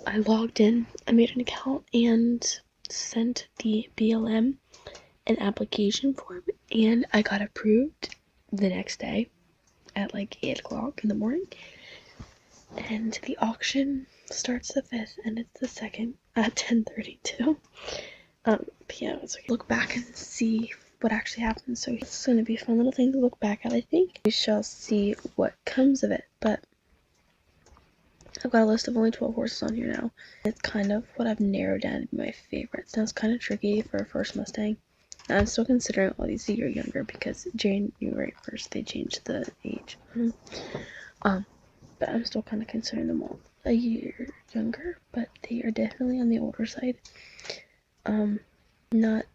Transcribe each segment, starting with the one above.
I logged in, I made an account, and sent the BLM an application form, and I got approved the next day at like 8 o'clock in the morning. And the auction starts the 5th and it's the 2nd at 10:32 p.m. So look back and see what actually happened. So it's going to be a fun little thing to look back at, I think. We shall see what comes of it, but I've got a list of only 12 horses on here now. It's kind of what I've narrowed down to be my favorites. Now it's kind of tricky for a first Mustang. Now, I'm still considering all these a year younger because January 1st they changed the age. But I'm still kind of considering them all a year younger, but they are definitely on the older side. Not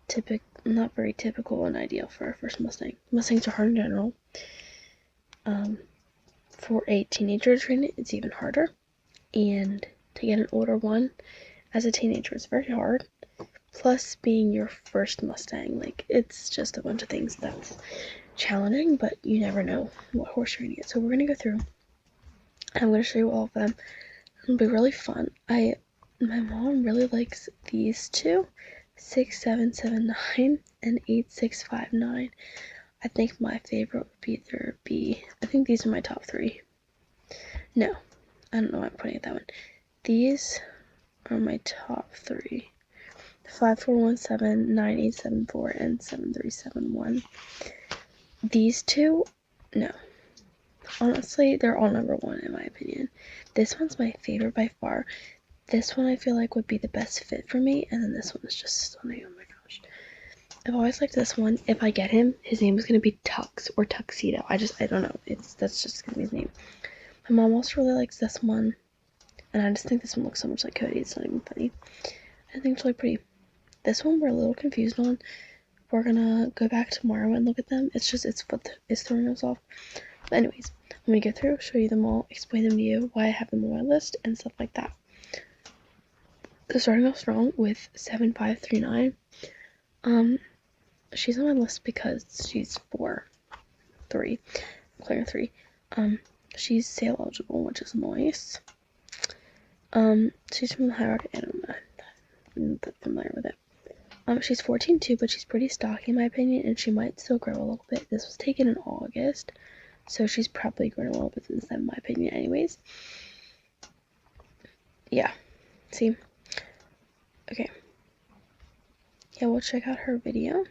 very typical and ideal for a first Mustang. Mustangs are hard in general. For a teenager to train it, it's even harder. And to get an older one as a teenager is very hard. Plus, being your first Mustang, like, it's just a bunch of things that's challenging, but you never know what horse you're gonna get. So we're gonna go through. I'm gonna show you all of them. It'll be really fun. My mom really likes these two, 6779 and 8659. I think my favorite would either be, I think these are my top 3. No, I don't know why I'm pointing at that one. These are my top 3. 5417, 9874, and 7371. These two, no. Honestly, they're all number 1 in my opinion. This one's my favorite by far. This one I feel like would be the best fit for me, and then this one is just stunning. Oh my gosh. I've always liked this one. If I get him, his name is gonna be Tux or Tuxedo. I don't know. That's just gonna be his name. My mom also really likes this one, and I just think this one looks so much like Cody. It's not even funny. I think it's really pretty. This one we're a little confused on. We're gonna go back tomorrow and look at them. It's throwing us off. But anyways, let me go through, show you them all, explain them to you, why I have them on my list, and stuff like that. So starting off strong with 7539. She's on my list because she's 3. Clear 3. She's sale eligible, which is nice. She's from the hierarchy. I don't know. I'm not familiar with it. She's 14 too, but she's pretty stocky in my opinion, and she might still grow a little bit. This was taken in August, so she's probably grown a little bit since then, in my opinion, anyways. Yeah. See? Okay. Yeah, we'll check out her video.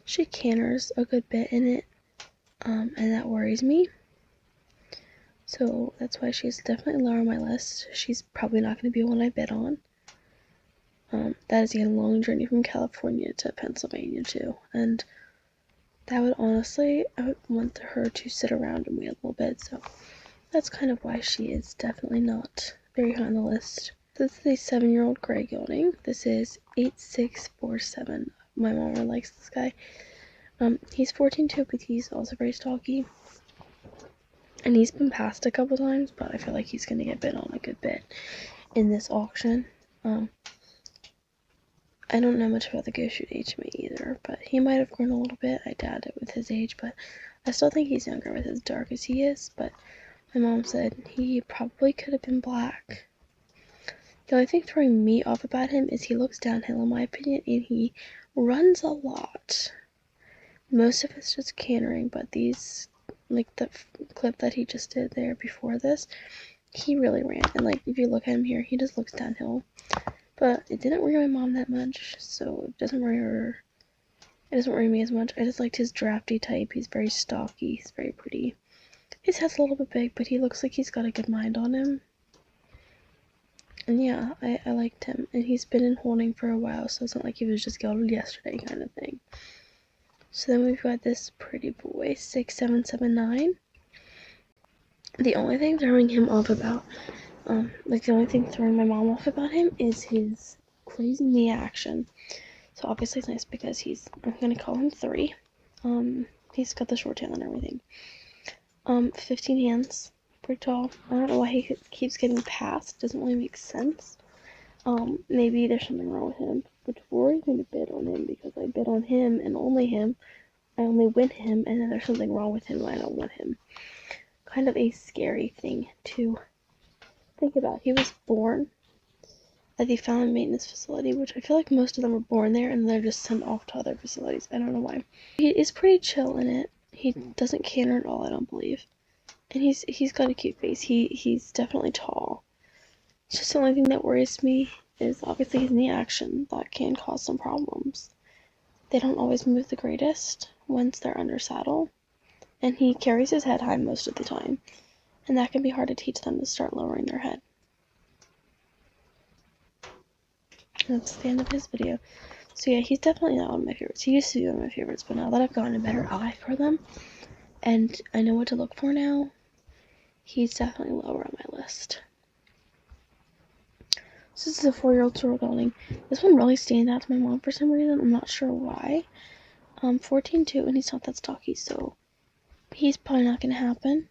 She canters a good bit in it, and that worries me. So that's why she's definitely lower on my list. She's probably not going to be one I bid on. That is a long journey from California to Pennsylvania too, and that would honestly, I would want her to sit around and wait a little bit, so that's kind of why she is definitely not very high on the list. This is a 7-year-old gray gelding. This is 8647. My mom really likes this guy. He's 14 too, but he's also very stocky. And he's been passed a couple times, but I feel like he's gonna get bid on a good bit in this auction. I don't know much about the Go Shoot HMA either, but he might have grown a little bit. I doubt it with his age, but I still think he's younger with as dark as he is. But my mom said he probably could have been black. The only thing throwing me off about him is he looks downhill in my opinion, and he runs a lot. Most of it's just cantering, but these, like the clip that he just did there before this, he really ran. And like if you look at him here, he just looks downhill. But it didn't worry my mom that much, so it doesn't worry her. It doesn't worry me as much. I just liked his drafty type. He's very stocky. He's very pretty. His head's a little bit big, but he looks like he's got a good mind on him. And yeah, I liked him. And he's been in holding for a while, so it's not like he was just gelded yesterday kind of thing. So then we've got this pretty boy, 6779. The only thing throwing him off about, the only thing throwing my mom off about him is his crazy knee action. So obviously it's nice because I'm gonna call him 3. He's got the short tail and everything. 15 hands, pretty tall. I don't know why he keeps getting passed. Doesn't really make sense. Maybe there's something wrong with him. But before I even bid on him, because I bid on him and only him I only win him, and then there's something wrong with him and I don't want him. Kind of a scary thing to think about. He was born at the Found Maintenance Facility, which I feel like most of them were born there and they're just sent off to other facilities. I don't know why. He is pretty chill in it. He doesn't canter at all, I don't believe. And he's got a cute face. He's definitely tall. It's just the only thing that worries me is obviously his knee action. That can cause some problems. They don't always move the greatest once they're under saddle. And he carries his head high most of the time. And that can be hard to teach them to start lowering their head. That's the end of his video. So yeah, he's definitely not one of my favorites. He used to be one of my favorites, but now that I've gotten a better eye for them, and I know what to look for now, he's definitely lower on my list. So this is a 4-year-old sorrel gelding. This one really stands out to my mom for some reason. I'm not sure why. 14-2, and he's not that stocky, so he's probably not going to happen.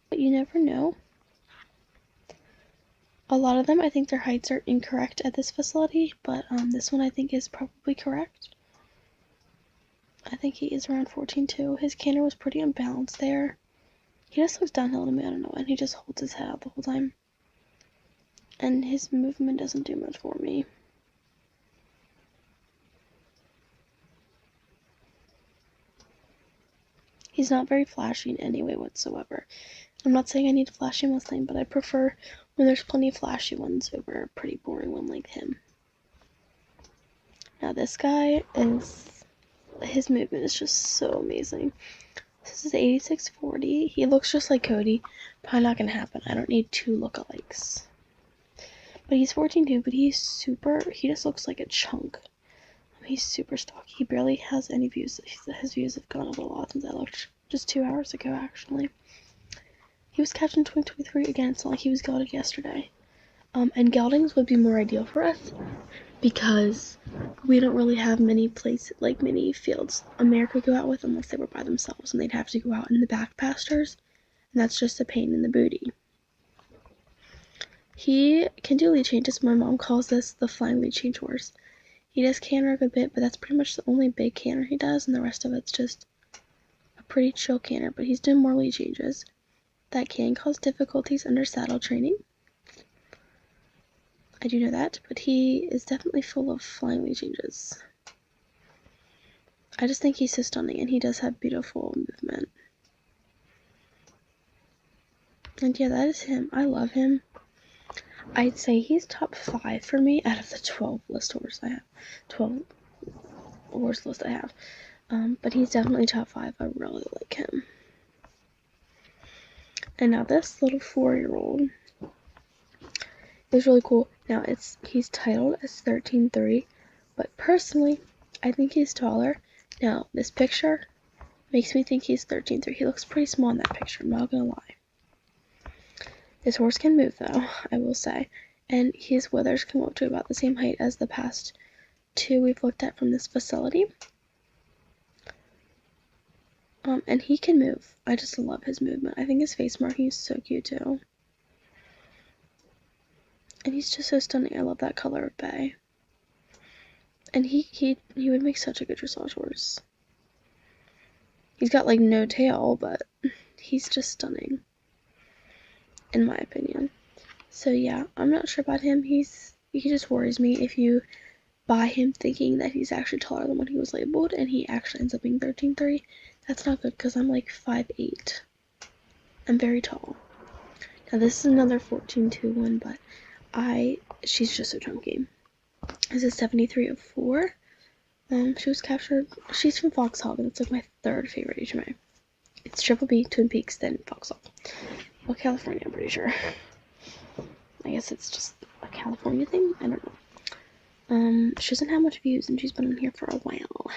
But you never know. A lot of them, I think their heights are incorrect at this facility, but this one I think is probably correct. I think he is around 14-2. His canter was pretty unbalanced there. He just looks downhill to me, I don't know, and he just holds his head out the whole time. And his movement doesn't do much for me. He's not very flashy in any way whatsoever. I'm not saying I need a flashy Mustang, but I prefer when there's plenty of flashy ones over a pretty boring one like him. Now this guy his movement is just so amazing. This is 8640. He looks just like Cody. Probably not gonna happen. I don't need 2 lookalikes. But he's 14-2, but he just looks like a chunk. He's super stocky. He barely has any views. His views have gone up a lot since I looked just 2 hours ago, actually. He was catching in 2023 again. It's not like he was gelded yesterday. And geldings would be more ideal for us because we don't really have many fields America would go out with unless they were by themselves, and they'd have to go out in the back pastures, and that's just a pain in the booty. He can do lead changes. My mom calls this the flying lead change horse. He does canter a good bit, but that's pretty much the only big canter he does, and the rest of it's just a pretty chill canter, but he's doing more lead changes. That can cause difficulties under saddle training. I do know that, but he is definitely full of flying lead changes. I just think he's so stunning, and he does have beautiful movement. And yeah, that is him. I love him. I'd say he's top 5 for me out of the 12 horse list I have. But he's definitely top 5. I really like him. And now this little 4-year-old is really cool. Now he's titled as 13-3, but personally, I think he's taller. Now this picture makes me think he's 13-3. He looks pretty small in that picture, I'm not gonna lie. This horse can move though, I will say, and his withers come up to about the same height as the past 2 we've looked at from this facility. And he can move. I just love his movement. I think his face marking is so cute too. And he's just so stunning. I love that color of bay. And he would make such a good dressage horse. He's got like no tail, but he's just stunning, in my opinion. So yeah, I'm not sure about him. He just worries me if you buy him thinking that he's actually taller than what he was labeled, and he actually ends up being 13-3. That's not good because I'm like 5'8". I'm very tall. Now this is another 14-2 one, but she's just so chunky. This is 7304. She was captured. She's from Foxhall, but it's like my 3rd favorite HMA. It's Triple B, Twin Peaks, then Foxhall. Well, California, I'm pretty sure. I guess it's just a California thing. I don't know. She doesn't have much views, and she's been in here for a while.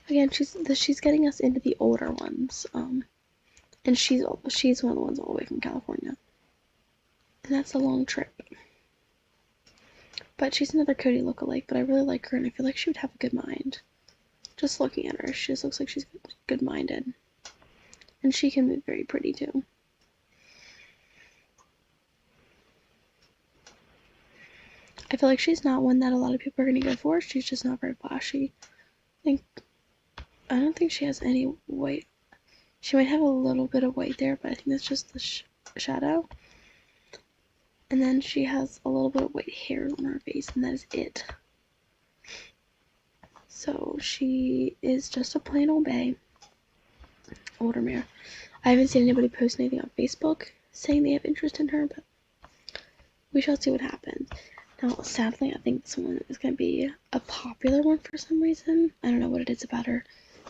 Again, she's getting us into the older ones. And she's one of the ones all the way from California, and that's a long trip. But she's another Cody lookalike, but I really like her, and I feel like she would have a good mind. Just looking at her, she just looks like she's good-minded. And she can move very pretty, too. I feel like she's not one that a lot of people are going to go for. She's just not very flashy. I think I don't think she has any white. She might have a little bit of white there, but I think that's just the shadow. And then she has a little bit of white hair on her face, and that is it. So she is just a plain old bay. Older mare. I haven't seen anybody post anything on Facebook saying they have interest in her, but we shall see what happens. Now, sadly, I think this one is going to be a popular one for some reason. I don't know what it is about her.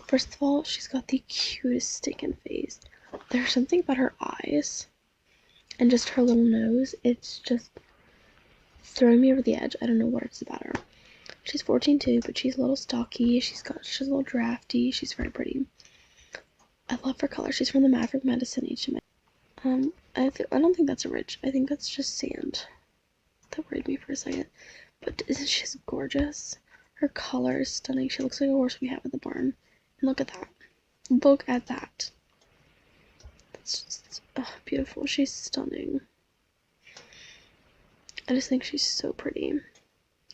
First of all, she's got the cutest stinking face. There's something about her eyes and just her little nose. It's just throwing me over the edge. I don't know what it's about her. She's 14 too, but she's a little stocky. She's a little drafty. She's very pretty. I love her color. She's from the Maverick Medicine HMA. I don't think that's a ridge. I think that's just sand. That worried me for a second. But isn't she just gorgeous? Her color is stunning. She looks like a horse we have at the barn. And look at that. Look at that. That's just beautiful. She's stunning. I just think she's so pretty.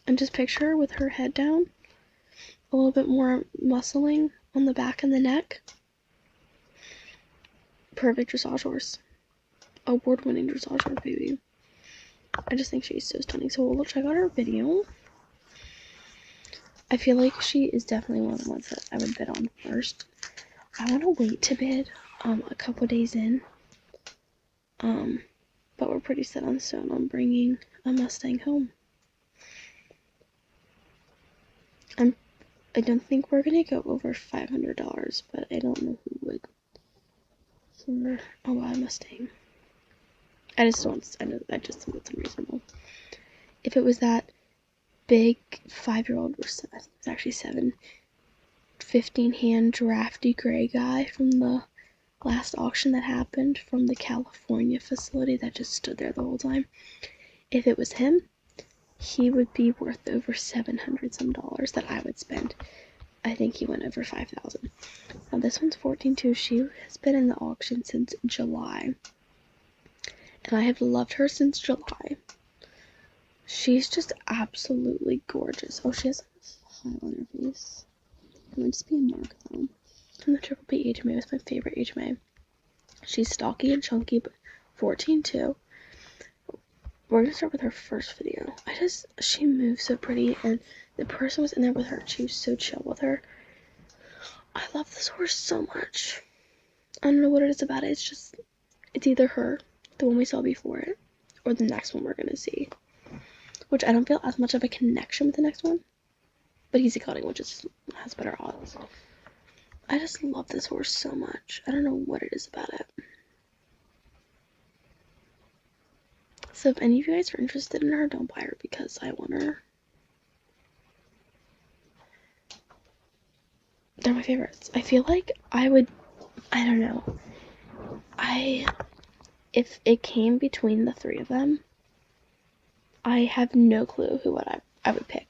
And just picture her with her head down. A little bit more muscling on the back and the neck. Perfect dressage horse. Award-winning dressage horse, baby. I just think she's so stunning. So we'll check out her video. I feel like she is definitely one of the ones that I would bid on first. I want to wait to bid a couple days in. But we're pretty set on stone on bringing a Mustang home. I don't think we're gonna go over $500, but I don't know who would. For a wild Mustang. I just think it's unreasonable. If it was that big 5-year-old, or it's actually 7, 15-hand drafty gray guy from the last auction that happened from the California facility that just stood there the whole time. If it was him, he would be worth over $700 some that I would spend. I think he went over $5,000. Now this one's 14 too. She has been in the auction since July. And I have loved her since July. She's just absolutely gorgeous. Oh, she has a smile on her face. It might just be a mark though. And the Triple B HMA was my favorite HMA. She's stocky and chunky, but 14 too. We're gonna start with her first video. She moves so pretty, and the person was in there with her. She was so chill with her. I love this horse so much. I don't know what it is about it. It's either her, the one we saw before it, or the next one we're gonna see. Which I don't feel as much of a connection with the next one. But he's a gelding, which has better odds. I just love this horse so much. I don't know what it is about it. So if any of you guys are interested in her, don't buy her because I want her. They're my favorites. I feel like I don't know. If it came between the 3 of them, I have no clue who I would pick.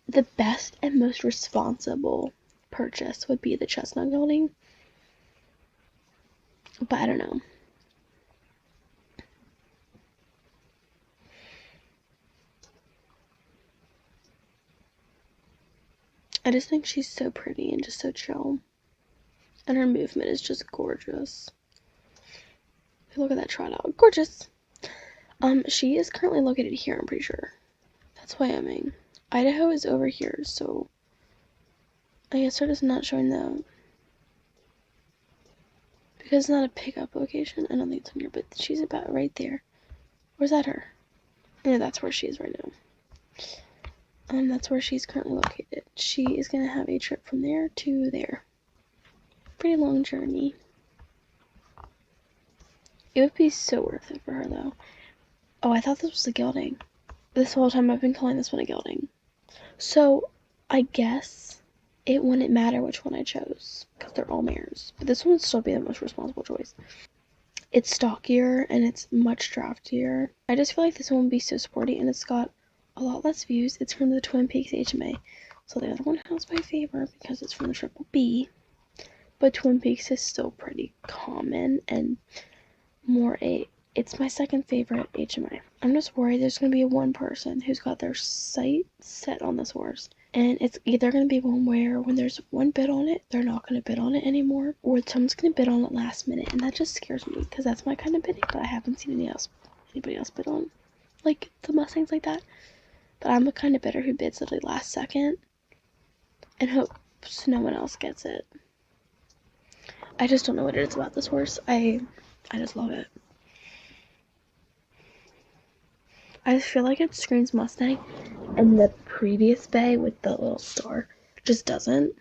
The best and most responsible purchase would be the chestnut gelding. But I don't know. I just think she's so pretty and just so chill. And her movement is just gorgeous. Look at that trot out. Gorgeous. She is currently located here, I'm pretty sure. That's Wyoming. Idaho is over here, so I guess they're just not showing that. Because it's not a pickup location. I don't think it's on here, but she's about right there. Where's that her? Yeah, that's where she is right now. That's where she's currently located. She is going to have a trip from there to there. Pretty long journey. It would be so worth it for her, though. Oh, I thought this was a gelding. This whole time I've been calling this one a gelding. So, I guess it wouldn't matter which one I chose, because they're all mares. But this one would still be the most responsible choice. It's stockier, and it's much draftier. I just feel like this one would be so sporty, and it's got a lot less views. It's from the Twin Peaks HMA. So the other one has my favor because it's from the Triple B. But Twin Peaks is still pretty common and it's my second favorite HMA. I'm just worried there's going to be one person who's got their sight set on this horse And it's either going to be one where when there's one bid on it, they're not going to bid on it anymore, or someone's going to bid on it last minute, and that just scares me because that's my kind of bidding, but I haven't seen anybody else bid on like the Mustangs like that. But I'm the kind of bidder who bids literally last second and hopes no one else gets it. I just don't know what it is about this horse. I just love it. I just feel like it screams Mustang, and the previous bay with the little star just doesn't.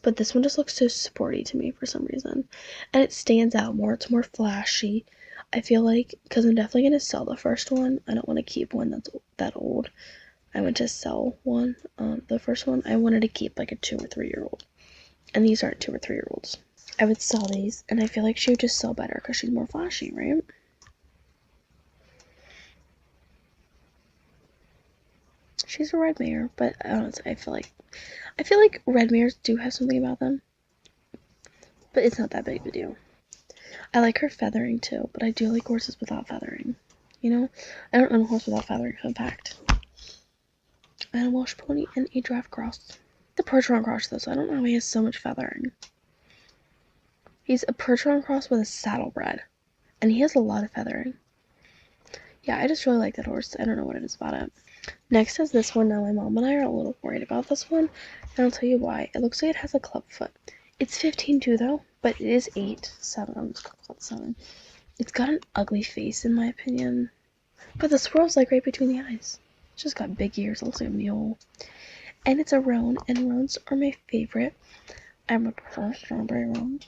But this one just looks so sporty to me for some reason. And it stands out more. It's more flashy. I feel like, because I'm definitely going to sell the first one. I don't want to keep one that's that old. I went to sell one. The first one, I wanted to keep like a 2 or 3 year old. And these aren't 2 or 3 year olds. I would sell these, and I feel like she would just sell better because she's more flashy, right? She's a red mare, but honestly, I feel like red mares do have something about them, but it's not that big of a deal. I like her feathering too, but I do like horses without feathering. You know, I don't own a horse without feathering. Fun fact. I had a Welsh pony and a draft cross. The Percheron cross though, so I don't know how he has so much feathering. He's a Percheron cross with a saddlebred, and he has a lot of feathering. Yeah, I just really like that horse. I don't know what it is about it. Next is this one. Now my mom and I are a little worried about this one, and I'll tell you why. It looks like it has a club foot. It's 15.2 though, but it is 8.7. I'm just gonna call it 7. It's got an ugly face in my opinion, but the swirl's like right between the eyes. It's just got big ears. It looks like a mule, and it's a roan, and roans are my favorite. I would prefer strawberry roan.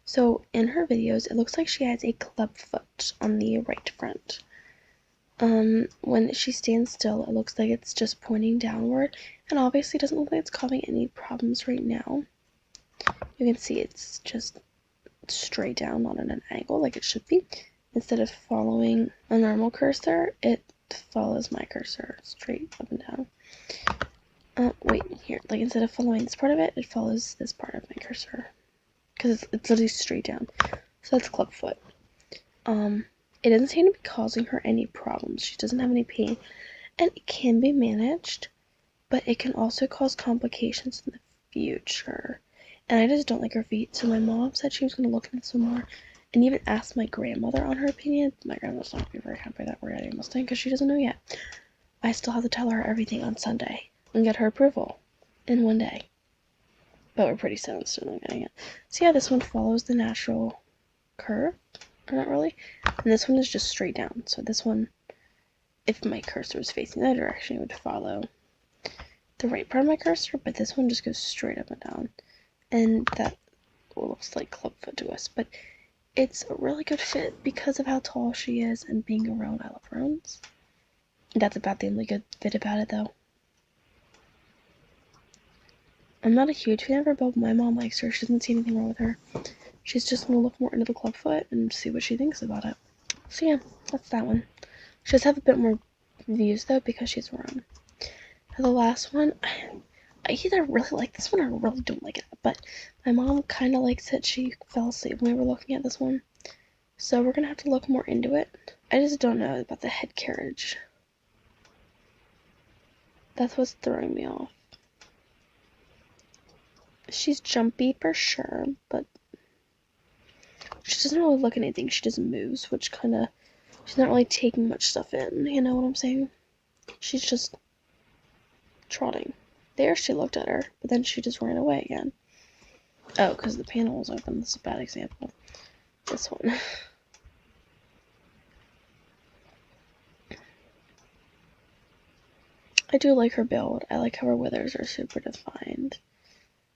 So in her videos, it looks like she has a club foot on the right front. When she stands still, it looks like it's just pointing downward, and obviously doesn't look like it's causing any problems right now. You can see it's just straight down, not at an angle like it should be. Instead of following a normal cursor, it follows my cursor straight up and down. Wait, here, like instead of following this part of it, it follows this part of my cursor. Because it's literally straight down. So that's clubfoot. It doesn't seem to be causing her any problems. She doesn't have any pain. And it can be managed, but it can also cause complications in the future. And I just don't like her feet. So my mom said she was going to look into some more and even asked my grandmother on her opinion. My grandmother's not going to be very happy that we're getting a Mustang because she doesn't know yet. I still have to tell her everything on Sunday and get her approval in one day. But we're pretty set on still not getting it. So yeah, this one follows the natural curve. Or not really. And this one is just straight down. So this one, if my cursor was facing that direction, it would follow the right part of my cursor. But this one just goes straight up and down. And that looks like clubfoot to us. But it's a really good fit because of how tall she is and being a roan. I love roans. That's about the only good bit about it, though. I'm not a huge fan of her, but my mom likes her. She doesn't see anything wrong with her. She's just going to look more into the clubfoot and see what she thinks about it. So yeah, that's that one. She does have a bit more views, though, because she's roan. Now the last one, I either really like this one or I really don't like it. But my mom kind of likes it. She fell asleep when we were looking at this one. So we're going to have to look more into it. I just don't know about the head carriage. That's what's throwing me off. She's jumpy for sure, but she doesn't really look at anything. She just moves, which kind of, she's not really taking much stuff in. You know what I'm saying? She's just trotting. There she looked at her, but then she just ran away again. Oh, because the panel was open. That's a bad example. This one. I do like her build. I like how her withers are super defined.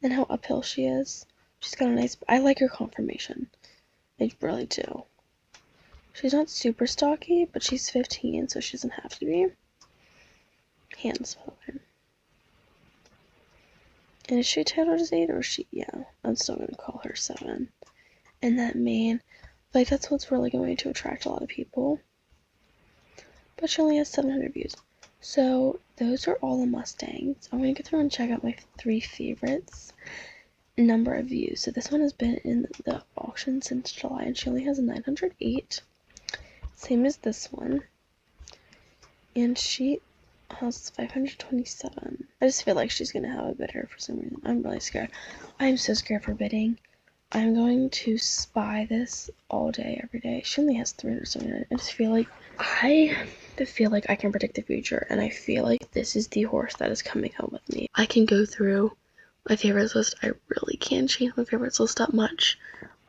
And how uphill she is. She's got a nice, I like her conformation. I really do. She's not super stocky, but she's 15, so she doesn't have to be. Hands, by the way. And is she titled as 8 or is she, yeah, I'm still going to call her 7. And that mane, like that's what's really going to attract a lot of people. But she only has 700 views. So those are all the Mustangs. I'm going to go through and check out my 3 favorites. Number of views. So this one has been in the auction since July and she only has 908. Same as this one. And she That's 527. I just feel like she's gonna have a bidder for some reason. I'm really scared. I'm so scared for bidding. I'm going to spy this all day, every day. She only has 379. I just feel like I can predict the future, and I feel like this is the horse that is coming home with me. I can go through my favorites list. I really can't change my favorites list that much.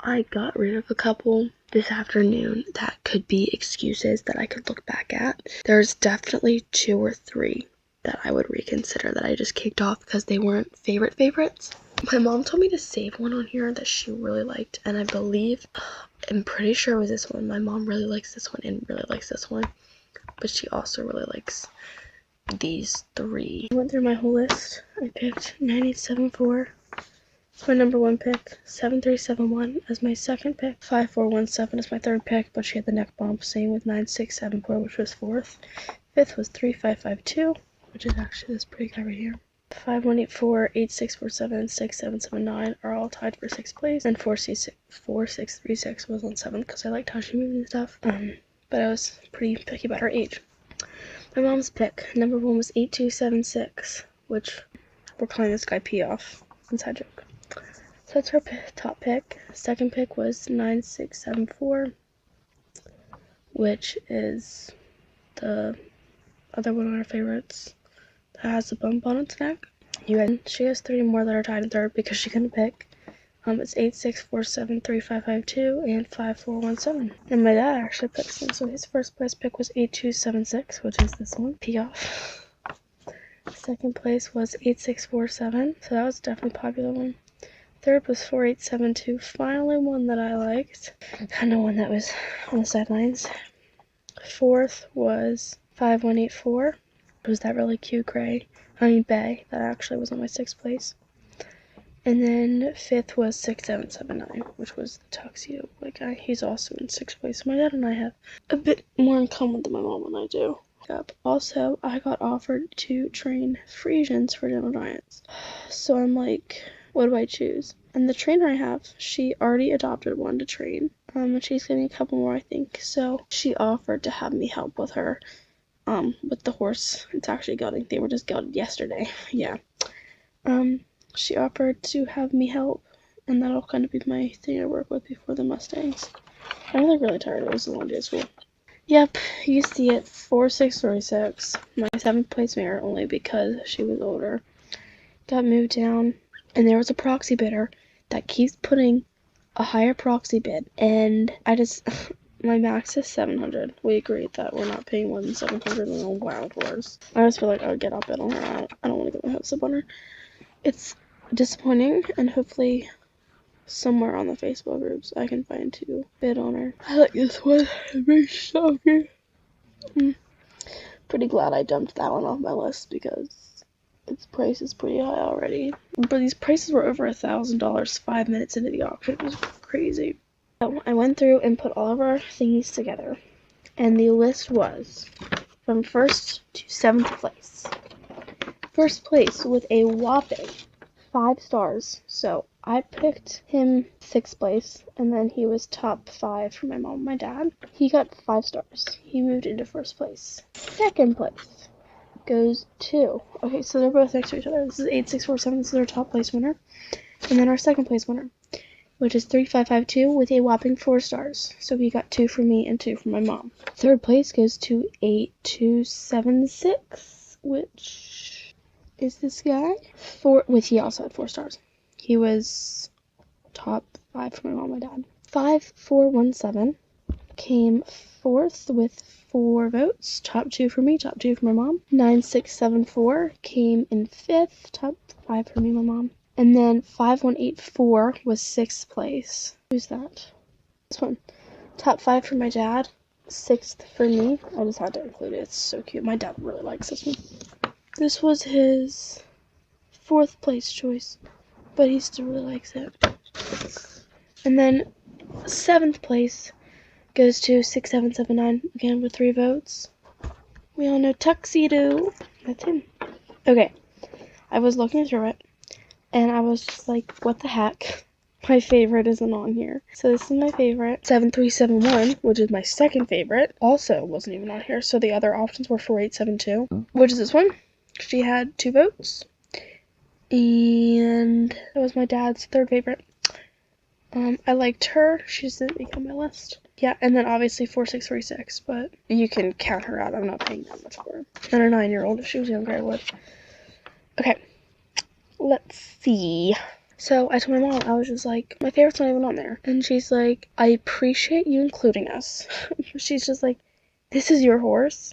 I got rid of a couple this afternoon that could be excuses that I could look back at. There's definitely 2 or 3 that I would reconsider that I just kicked off because they weren't favorites. My mom told me to save one on here that she really liked, and I'm pretty sure it was this one. My mom really likes this one and really likes this one, but she also really likes these 3. I went through my whole list. I picked 9874. It's my number 1 pick. 7371 as my second pick. 5417 as my third pick, but she had the neck bump. Same with 9674, which was 4th. 5th was 3552, which is actually this pretty guy right here. 5184, 8647, and 6779 are all tied for 6th place, and 4636 was on 7th because I liked how she moved and stuff. But I was pretty picky about her age. My mom's pick, number 1 was 8276, which we're calling this guy P off. Inside joke. So that's her top pick. Second pick was 9674, which is the other one of our favorites that has a bump on its neck. She has 3 more that are tied in third because she couldn't pick. It's 8647, 3552, and 5417. And my dad actually picked them. So his first place pick was 8276, which is this one. P off. Second place was 8647, so that was definitely a popular one. Third was 4872, finally one that I liked. Kind of one that was on the sidelines. Fourth was 5184. It was that really cute bay that actually was on my 6th place. And then 5th was 6779, which was the tuxedo guy. He's also in 6th place. My dad and I have a bit more in common than my mom and I do. Also, I got offered to train Frisians for Gentle Giants. So I'm like, what do I choose? And the trainer I have, she already adopted one to train. And she's getting a couple more, I think. So she offered to have me help with her. With the horse. It's actually gelding. They were just gelded yesterday. Yeah. She offered to have me help, and that'll kind of be my thing I work with before the Mustangs. I'm like really tired. It was a long day of school. Yep, you see it. 4636. My 7th place mare, only because she was older, got moved down, and there was a proxy bidder that keeps putting a higher proxy bid, and my max is 700. We agreed that we're not paying more than 700 on a wild horse. I just feel like I would get out bid on her. I don't want to get my hopes up on her. It's disappointing, and hopefully somewhere on the Facebook groups I can find to bid on her. I like this one. Very shocking. Pretty glad I dumped that one off my list because its price is pretty high already. But these prices were over $1,000 5 minutes into the auction. It was crazy. So I went through and put all of our thingies together, and the list was from 1st to 7th place. 1st place with a whopping 5 stars. So I picked him 6th place, and then he was top 5 for my mom and my dad. He got 5 stars. He moved into 1st place. 2nd place goes to, okay, so they're both next to each other. This is 8647. This is our top place winner. And then our 2nd place winner, which is 3552 with a whopping 4 stars. So he got 2 for me and 2 for my mom. 3rd place goes to 8276, which is this guy. He also had 4 stars. He was top 5 for my mom and my dad. 5417 came 4th with 4 votes. Top 2 for me, top 2 for my mom. 9674 came in 5th, top 5 for me and my mom. And then 5184 was 6th place. Who's that? This one. Top 5 for my dad, 6th for me. I just had to include it. It's so cute. My dad really likes this one. This was his 4th place choice, but he still really likes it. And then 7th place goes to 6779, again with 3 votes. We all know Tuxedo. That's him. Okay, I was looking through it, and I was just like, what the heck? my favorite isn't on here. So this is my favorite. 7371, which is my second favorite, also wasn't even on here. So the other options were 4872, which is this one. She had 2 votes. And that was my dad's third favorite. I liked her. She just didn't make on my list. Yeah, and then obviously 4636, but you can count her out. I'm not paying that much for her. And a 9-year-old. If she was younger, I would. Okay, let's see. So I told my mom, I was just like, my favorite's not even on there. And she's like, I appreciate you including us. She's just like, this is your horse.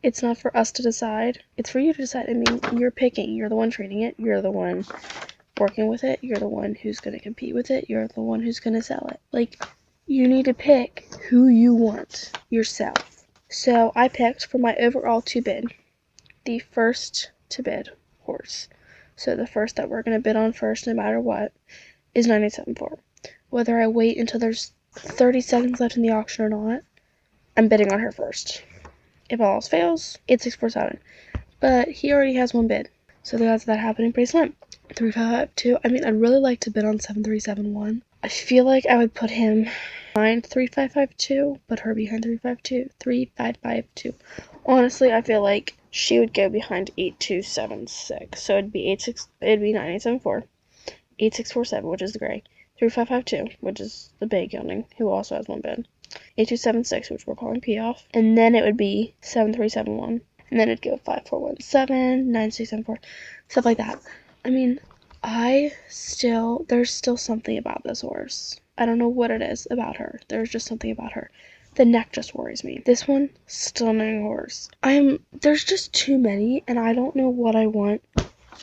It's not for us to decide. It's for you to decide. I mean, you're picking. You're the one training it. You're the one working with it. You're the one who's going to compete with it. You're the one who's going to sell it. Like, you need to pick who you want yourself. So I picked for my overall to bid, the first to bid horse. So the first that we're going to bid on first, no matter what, is 987.4. Whether I wait until there's 30 seconds left in the auction or not, I'm bidding on her first. If all else fails, 8647. But he already has one bid, so the odds of that happening pretty slim. 3552. I mean, I'd really like to bid on 7371. I feel like I would put him behind 3552, but her behind 3552. Honestly, I feel like she would go behind 8276. So it'd be 9874, 8647, which is the gray, 3552, which is the big gelding, who also has one bid, 8276, which we're calling P off, and then it would be 7371, and then it'd go 5417, 9674, stuff like that. I mean, there's still something about this horse. I don't know what it is about her. There's just something about her. The neck just worries me. This one, stunning horse. There's just too many, and I don't know what I want.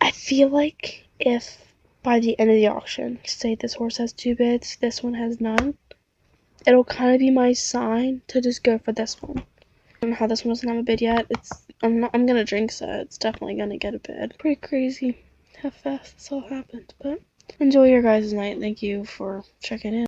I feel like if by the end of the auction, say this horse has 2 bids, this one has none, it'll kind of be my sign to just go for this one. I don't know how this one doesn't have a bid yet. I'm gonna jinx it. It's definitely gonna get a bid. Pretty crazy how fast this all happened, but enjoy your guys' night. Thank you for checking in.